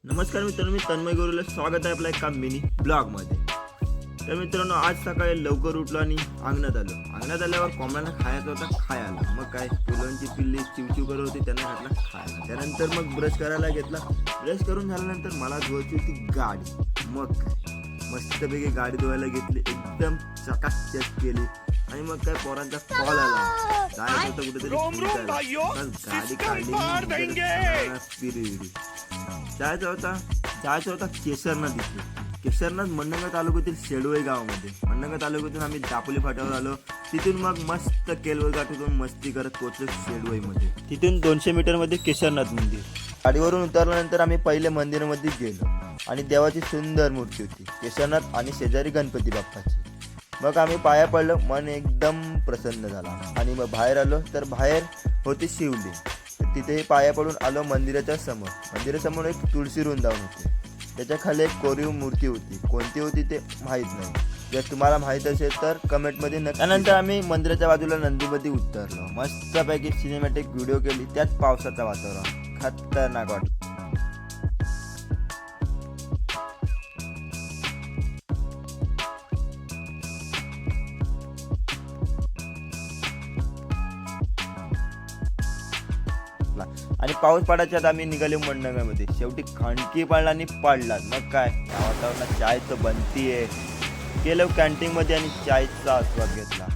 नमस्कार मित्रांनो, मी तन्मय गौरीला स्वागत आहे आपल्या एका मिनी ब्लॉगमध्ये. तर मित्रांनो, आज सकाळी लवकर उठलो आणि अंगणात आलो. अंगणात आल्यावर कोंबड्यांना खायचा होता, खायला. मग काय, पिलांची पिल्ली चिवचिव करत होती, त्यांना घातला खायला. त्यानंतर मग ब्रश करायला घेतला. ब्रश करून झाल्यानंतर मला धुवायची होती गाडी. मग काय, मस्तपैकी गाडी धुवायला घेतली, एकदम चकाचक केली. आणि मग काय, पोरांचा कॉल आला, जायचं होतं कुठेतरी फिरायला. गाडी काढली, जायचं होता केशरनाथ इथे. केशरनाथ मंडणगड तालुक्यातील शेडवई गावामध्ये. मंडणगड तालुक्यातून आम्ही दापोली फाट्यावर आलो. तिथून मग मस्त केलवई घाटातून मस्ती करत पोहोचलो शेडवईमध्ये. तिथून 200 मीटरमध्ये केशरनाथ मंदिर. गाडीवरून उतरल्यानंतर आम्ही पहिले मंदिरामध्ये गेलो आणि देवाची सुंदर मूर्ती होती केशरनाथ आणि शेजारी गणपती बाप्पाची. मग आम्ही पाया पडलो, मन एकदम प्रसन्न झाला. आणि मग बाहेर आलो तर बाहेर होती शिवलिंग. तिथेही पाया पडून आलो मंदिराच्या समोर. मंदिरासमोर एक तुळशी वृंदावन होते. त्याच्या खाली एक कोरीव मूर्ती होती. कोणती होती ते माहीत नाही. जर तुम्हाला माहीत असेल तर कमेंटमध्ये नक्की. त्यानंतर आम्ही मंदिराच्या बाजूला नंदीमध्ये उतरलो. मस्तपैकी सिनेमॅटिक व्हिडिओ केली. त्यात पावसाचं वातावरण खतरनाक वाटलं. आणि पाऊस पडायच्या आत आम्ही निघालो मंडणगडमध्ये. शेवटी खणकी पडला आणि पडला. मग काय, या वातावरणात चायचं बनती आहे. गेलो कॅन्टीनमध्ये आणि चायचा आस्वाद घेतला.